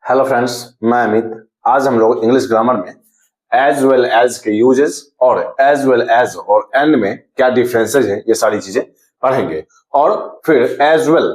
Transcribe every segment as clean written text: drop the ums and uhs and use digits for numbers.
Hello friends, मैं अमित। आज हम लोग इंग्लिश ग्रामर में एज वेल एज के यूजेस और एज वेल एज और एंड में क्या डिफरेंसेस हैं ये सारी चीजें पढ़ेंगे। और फिर एज वेल,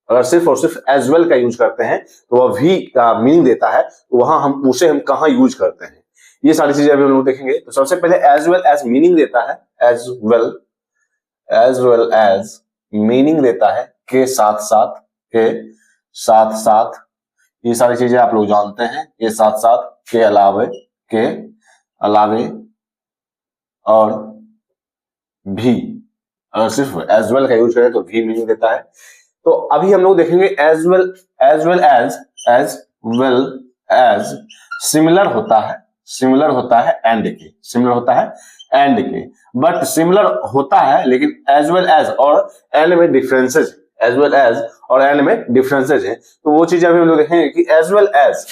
अगर सिर्फ और सिर्फ एज वेल का यूज करते हैं तो वह भी का मीनिंग देता है, तो वहां हम उसे कहाँ यूज करते हैं ये सारी चीजें अभी हम लोग देखेंगे। तो सबसे पहले एज वेल एज मीनिंग देता है। एज वेल एज मीनिंग देता है के साथ साथ ये सारी चीजें आप लोग जानते हैं। के साथ साथ, के अलावे और भी। अगर सिर्फ एज वेल का यूज करें तो भी मीनिंग देता है। तो अभी हम लोग देखेंगे एज वेल एज सिमिलर होता है एंड के बट सिमिलर होता है, लेकिन एज वेल एज और एंड में डिफरेंसेस है। तो वो चीज अभी हम लोग देखेंगे कि एज वेल एज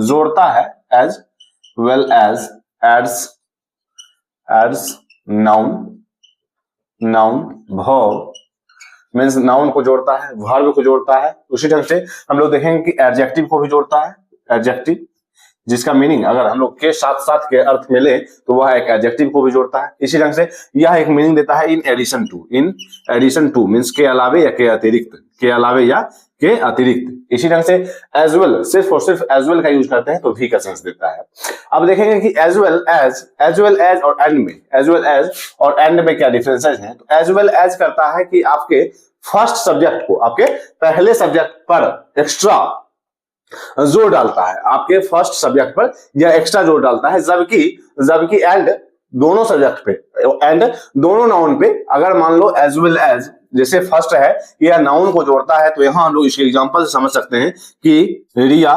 जोड़ता है, as well as adds noun verb means noun को जोड़ता है, वर्ब को जोड़ता है। उसी ढंग से हम लोग देखेंगे कि एडजेक्टिव को भी जोड़ता है। एडजेक्टिव जिसका मीनिंग अगर हम लोग के साथ साथ के अर्थ में ले तो वह एक एडजेक्टिव को भी जोड़ता है। इसी ढंग से यह एक मीनिंग देता है इन एडिशन टू मीन्स के अलावे या के अतिरिक्त। इसी ढंग से एज वेल सिर्फ और सिर्फ एज वेल का यूज करते हैं तो भी का सेंस देता है। अब देखेंगे कि एज वेल एज और एंड में क्या डिफरेंसेस हैं। तो एज वेल एज करता है कि आपके फर्स्ट सब्जेक्ट को, आपके पहले सब्जेक्ट पर एक्स्ट्रा जोर डालता है, आपके फर्स्ट सब्जेक्ट पर यह एक्स्ट्रा जोर डालता है। जबकि एंड दोनों सब्जेक्ट पे, एंड दोनों नाउन पे अगर मान लो एज वेल एज जैसे फर्स्ट है यह नाउन को जोड़ता है, तो यहां हम लोग इसके एग्जांपल से समझ सकते हैं कि Riya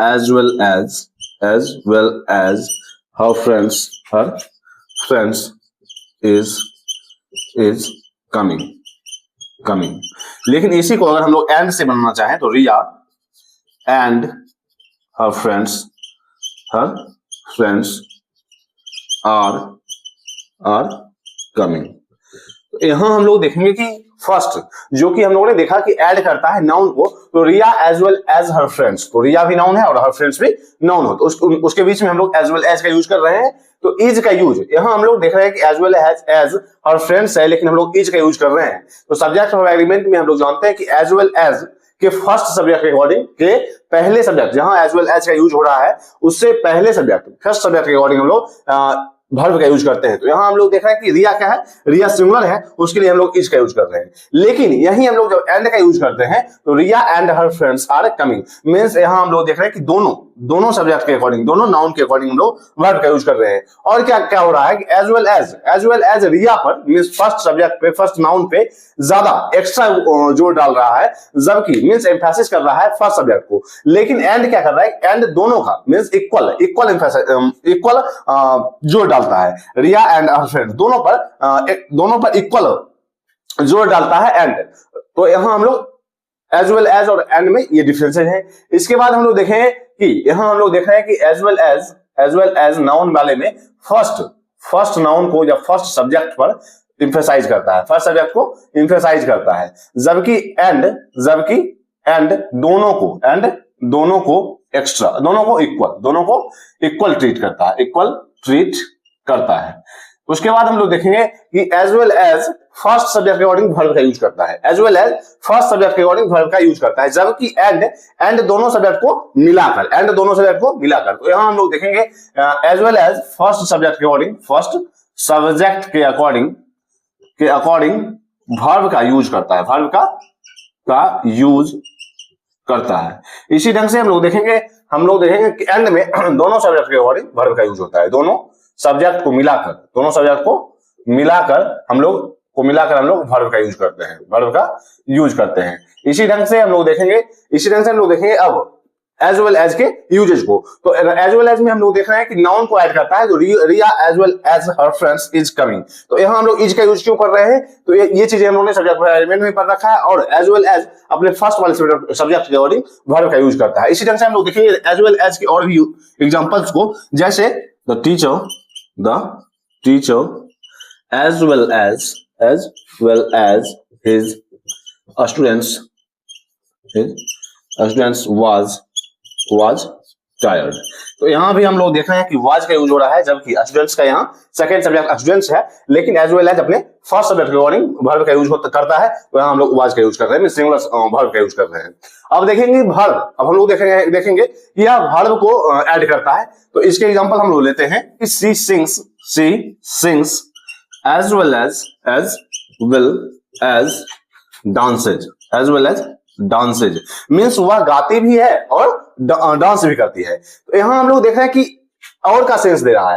as well as her friends is coming. लेकिन इसी को अगर हम लोग एंड से बनाना चाहें तो Riya and her friends are coming. यहां हम लोग देखेंगे कि फर्स्ट जो कि हम लोगों ने देखा कि ऐड करता है नाउन को, तो Riya as well as her friends, तो रिया भी नाउन है और हर फ्रेंड्स भी नाउन हो, तो उसके बीच में हम लोग एज वेल एज का यूज कर रहे हैं। तो इज का यूज यहां हम लोग देख रहे हैं कि as well as her friends है, लेकिन हम लोग इज का यूज कर रहे हैं। तो सब्जेक्ट ऑफ एग्रीमेंट में हम लोग जानते हैं कि एज वेल एज के फर्स्ट सब्जेक्ट के अकॉर्डिंग, के पहले सब्जेक्ट जहां एज वेल एज का यूज हो रहा है उससे पहले सब्जेक्ट फर्स्ट सब्जेक्ट के अकॉर्डिंग हम लोग वर्ब का यूज करते हैं। तो यहां हम लोग देख रहे हैं कि रिया क्या है, रिया सिंगुलर है, उसके लिए हम लोग इज का यूज कर रहे हैं। लेकिन यही हम लोग जब एंड का यूज करते हैं तो Riya and her friends are coming means यहां हम लोग देख रहे हैं कि दोनों सब्जेक्ट के अकॉर्डिंग, दोनों नाउन के अकॉर्डिंग हम लोग वर्ब का यूज कर रहे हैं। और क्या हो रहा है कि एज वेल एज रिया पर मींस फर्स्ट सब्जेक्ट पे, फर्स्ट नाउन पे ज्यादा एक्स्ट्रा जोर डाल रहा है, जबकि मींस एम्फेसिस कर रहा है फर्स्ट सब्जेक्ट को। लेकिन एंड क्या कर रहा है, एंड दोनों का मींस इक्वल जोर डालता है। रिया एंड हर फ्रेंड्स दोनों पर इक्वल जोर डालता है एंड। तो यहां हम लोग एज वेल एज और एंड में ये डिफरेंसेस हैं। इसके बाद हम लोग देखें कि यहां हम लोग देख रहे हैं कि एज वेल एज नाउन वाले में फर्स्ट नाउन को या फर्स्ट सब्जेक्ट पर इंफेसाइज करता है, फर्स्ट सब्जेक्ट को इंफेसाइज करता है। जबकि एंड दोनों को एक्स्ट्रा, दोनों को इक्वल ट्रीट करता है। उसके बाद हम लोग देखेंगे कि as well as first subject के अकॉर्डिंग वर्ब का यूज करता है, as well as first subject के अकॉर्डिंग वर्ब का यूज करता है। जबकि एंड दोनों सब्जेक्ट को मिलाकर, तो यहां हम लोग देखेंगे as well as first subject के अकॉर्डिंग, फर्स्ट सब्जेक्ट के अकॉर्डिंग वर्ब का यूज करता है, इसी ढंग से हम लोग देखेंगे कि एंड में दोनों सब्जेक्ट के अकॉर्डिंग वर्ब का यूज होता है। दोनों सब्जेक्ट को मिलाकर हम लोग वर्ब का यूज करते हैं, इसी ढंग से हम लोग देखेंगे अब एज वेल एज के यूजेज को। तो एज वेल एज में हम लोग देख रहे हैं कि नाउन को ऐड करता है, तो Riya as well as her friends is coming. तो यहां हम लोग इज का यूज क्यों कर रहे हैं, तो ये चीजें हम लोगों ने सब्जेक्ट एलिमेंट में पढ़ रखा है। और एज वेल एज अपने फर्स्ट वाले सब्जेक्ट के अकॉर्डिंग वर्ब का यूज करता है। इसी ढंग से हम लोग देखेंगे एज वेल एज के और भी एग्जांपल्स को, जैसे the teacher as well as his students students was tired. तो यहाँ भी हम लोग देख रहे हैं कि वाज का यूज हो रहा है, जबकि स्टूडेंट्स का यहाँ सेकंड सब्जेक्ट स्टूडेंट्स है, लेकिन एज वेल एज अपने फर्स्ट सब्जेक्ट के अकॉर्डिंग वर्ब का यूज करता है, तो यहाँ हम लोग वाज का यूज कर रहे हैं, सिंगुलर वर्ब का यूज कर रहे हैं। अब देखेंगे वर्ब, अब हम लोग देखेंगे कि यह वर्ब को ऐड करता है। तो इसके एग्जांपल हम लोग लेते हैं कि she sings as well as dances means वह गाती भी है और डांस भी करती है। तो यहां हम लोग देख रहे हैं कि और का सेंस दे रहा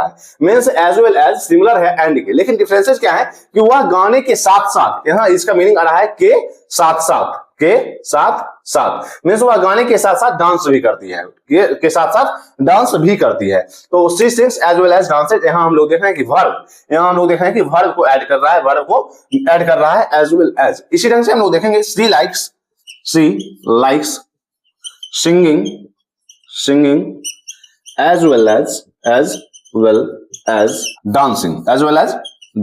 है, means as well as similar है एंड के, लेकिन डिफरेंसेस क्या है कि वह गाने के साथ साथ, यहां इसका मीनिंग आ रहा है के साथ मीन्स वह गाने के साथ साथ डांस भी करती है, के साथ साथ डांस भी करती है। तो she sings as well as dances, यहां हम लोग देख रहे हैं कि वर्ब को ऐड कर रहा है, एज वेल एज। इसी ढंग से हम लोग देखेंगे she likes singing as well as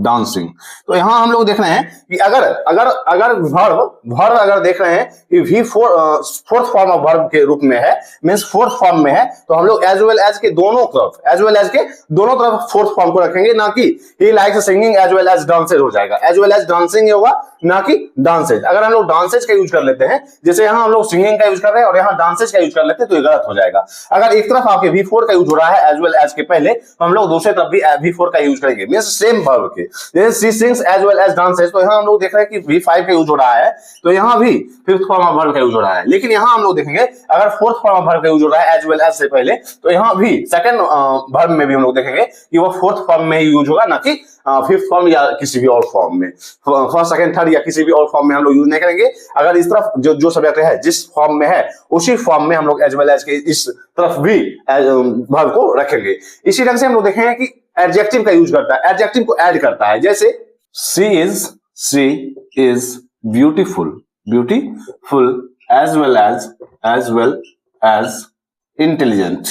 dancing। तो यहां हम लोग देख रहे हैं कि अगर वर्ब अगर देख रहे हैं कि भी फोर्थ फॉर्म ऑफ वर्ब के रूप में है, मींस फोर्थ फॉर्म में है, तो हम लोग एज वेल एज के दोनों तरफ फोर्थ फॉर्म को रखेंगे, ना कि he likes singing as well as dances हो जाएगा, एज वेल एज डांसिंग होगा, ना कि डांसेज। अगर हम लोग डांसेज का यूज कर लेते हैं, जैसे यहां हम लोग सिंगिंग का यूज कर रहे हैं और यहां डांसेज का यूज कर लेते हैं, तो ये गलत हो जाएगा। अगर एक तरफ आपके V4 का यूज हो रहा है एज वेल एज के पहले, तो हम लोग दूसरे तरफ भी V4 का यूज करेंगे, मींस सेम वर्ब के। जैसे she sings as well as dances, तो यहां हम लोग देख रहे हैं कि V5 का यूज हो रहा है, तो यहां भी फिफ्थ फॉर्म ऑफ वर्ब का यूज हो रहा है। लेकिन यहां हम लोग देखेंगे अगर फोर्थ फॉर्म ऑफ वर्ब का यूज हो रहा है एज वेल एज से पहले, तो यहां भी सेकंड वर्ब में भी हम लोग देखेंगे कि वो फोर्थ फॉर्म में ही यूज होगा, ना कि फिफ्थ फॉर्म या किसी भी और फॉर्म में, फर्स्ट सेकंड थर्ड या किसी भी और फॉर्म में हम लोग यूज नहीं करेंगे। अगर इस तरफ जो सब्जेक्ट है जिस फॉर्म में है, उसी फॉर्म में हम लोग एज वेल एज के इस तरफ भी वर्ब को रखेंगे। इसी ढंग से हम लोग देखेंगे कि एडजेक्टिव का यूज करता है, एडजेक्टिव को ऐड करता है। जैसे she is beautiful as well as intelligent.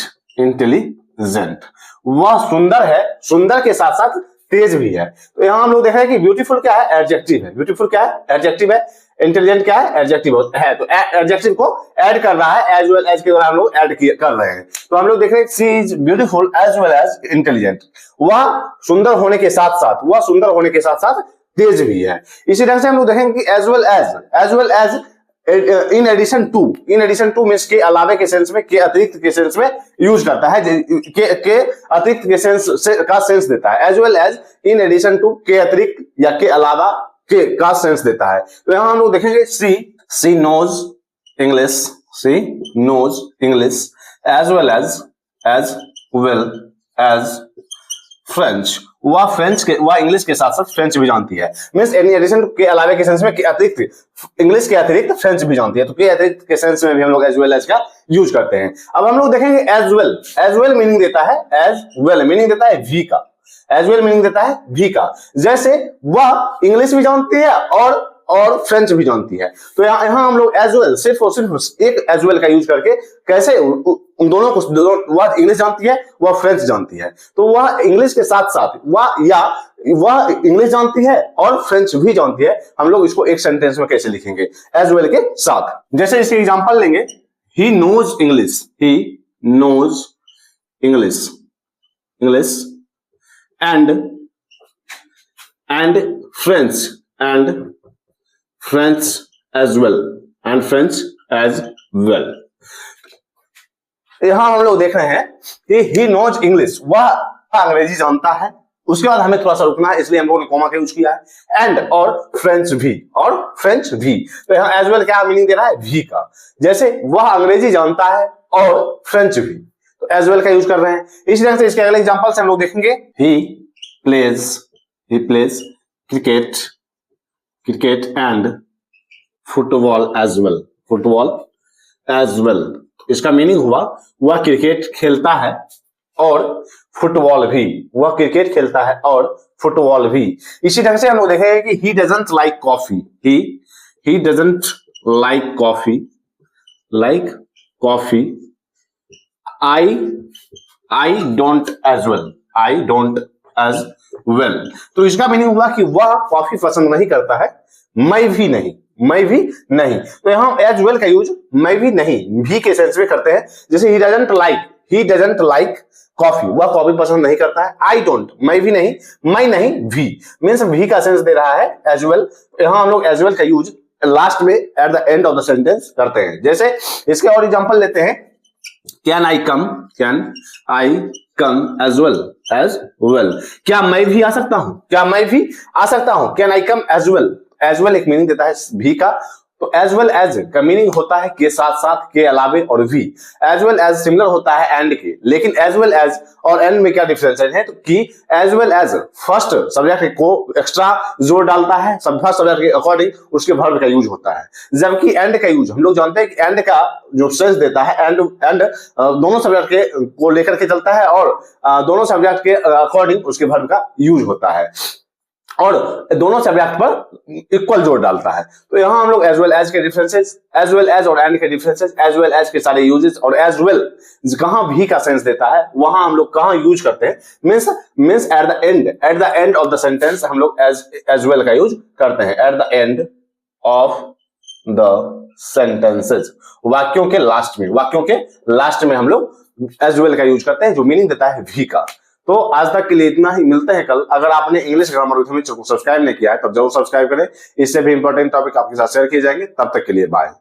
वह सुंदर है, सुंदर के साथ साथ तेज भी है। तो यहां हम लोग देख रहे हैं कि ब्यूटीफुल क्या है, एडजेक्टिव है, ब्यूटीफुल क्या है, एडजेक्टिव है, इंटेलिजेंट क्या है, एडजेक्टिव है। तो एडजेक्टिव को ऐड कर रहा है, एज वेल एज के द्वारा हम लोग ऐड कर रहे हैं। तो हम लोग देख रहे हैं she is beautiful as well as intelligent, वह सुंदर होने के साथ तेज भी है। इसी ढंग से हम लोग देखेंगे कि as well as in addition to means के अलावे के सेंस में, के अतिरिक्त के सेंस में यूज करता है, के अतिरिक्त के सेंस का सेंस देता है। As well as in addition to, के अतिरिक्त या के अलावा के का सेंस देता है। तो यहां हम लोग देखेंगे she knows English as well as French, वह इंग्लिश के साथ साथ फ्रेंच भी जानती है। मींस इन एडिशन के अलावे के सेंस में के अतिरिक्त, इंग्लिश के अतिरिक्त फ्रेंच भी जानती है। तो के अतिरिक्त के सेंस में भी हम लोग एज वेल एज का यूज करते हैं। अब हम लोग देखेंगे एज वेल मीनिंग देता है भी का, एज वेल मीनिंग देता है भी का। जैसे वह इंग्लिश भी जानती है और फ्रेंच भी जानती है। तो यहां हम लोग एज वेल सिर्फ और सिर्फ एक एज वेल का यूज करके कैसे उन दोनों को, वह इंग्लिश जानती है, वह फ्रेंच जानती है, तो वह इंग्लिश के साथ साथ वह इंग्लिश जानती है और फ्रेंच भी जानती है। हम लोग इसको एक सेंटेंस में कैसे लिखेंगे एज वेल के साथ। जैसे इसके एग्जांपल लेंगे, he knows English and French as well. यहां हम लोग देख रहे हैं कि ही नोज इंग्लिश, वह अंग्रेजी जानता है। उसके बाद हमें थोड़ा सा रुकना है, इसलिए हम लोगों ने कॉमा का यूज किया है, एंड और फ्रेंच भी। तो यहाँ एज वेल क्या मीनिंग दे रहा है, भी का। जैसे वह अंग्रेजी जानता है और फ्रेंच भी, तो एज वेल का यूज कर रहे हैं। इसी तरह से इसके अगले एग्जांपल से हम लोग देखेंगे, he plays cricket and football as well. इसका मीनिंग हुआ वह क्रिकेट खेलता है और फुटबॉल भी, इसी ढंग से हम लोग देखेंगे कि he doesn't like coffee, he doesn't like coffee, I don't as well। तो इसका मीनिंग हुआ कि वह कॉफी पसंद नहीं करता है, मैं भी नहीं, मैं भी नहीं। तो यहाँ एज वेल का यूज मैं भी नहीं भी के सेंस में करते हैं। जैसे ही डजंट लाइक कॉफी, वह कॉफी पसंद नहीं करता है। आई डोंट, मैं भी नहीं, मैं नहीं भी मीन्स भी का सेंस दे रहा है एज वेल। यहाँ हम लोग एज वेल का यूज लास्ट में at the end of the sentence करते हैं। जैसे इसके और एग्जांपल लेते हैं, can I come as well, क्या मैं भी आ सकता हूं, can I come as well एक मीनिंग देता है भी का। तो एज वेल एज का मीनिंग होता है के साथ साथ, के अलावे, और भी एज वेल एज सिमिलर होता है एंड के। लेकिन एज वेल एज और एंड में क्या डिफरेंस है, तो कि as well as first subject को एक्स्ट्रा जोर डालता है, फर्स्ट सब्जेक्ट के अकॉर्डिंग उसके वर्ब का यूज होता है। जबकि एंड का यूज हम लोग जानते हैं कि एंड का जो सेंस देता है, एंड दोनों सब्जेक्ट के को लेकर के चलता है और दोनों सब्जेक्ट के अकॉर्डिंग उसके वर्ब का यूज होता है और दोनों सब्जेक्ट पर इक्वल जोर डालता है। तो यहां हम लोग एज वेल एज के डिफरेंसेस, एज वेल एज और एंड के डिफरेंसेस, एज वेल एज के सारे यूजेस और एज वेल कहां भी का सेंस देता है वहां हम लोग कहां यूज करते हैं, means eight the end of the sentence हम लोग एज वेल का यूज करते हैं। Eight the end of the sentences, वाक्यों के लास्ट में हम लोग एज वेल का यूज करते हैं जो मीनिंग देता है भी का। तो आज तक के लिए इतना ही, मिलते हैं कल। अगर आपने इंग्लिश ग्रामर विथ अमित को सब्सक्राइब नहीं किया है तब जरूर सब्सक्राइब करें, इससे भी इंपॉर्टेंट टॉपिक आपके साथ शेयर किए जाएंगे। तब तक के लिए बाय।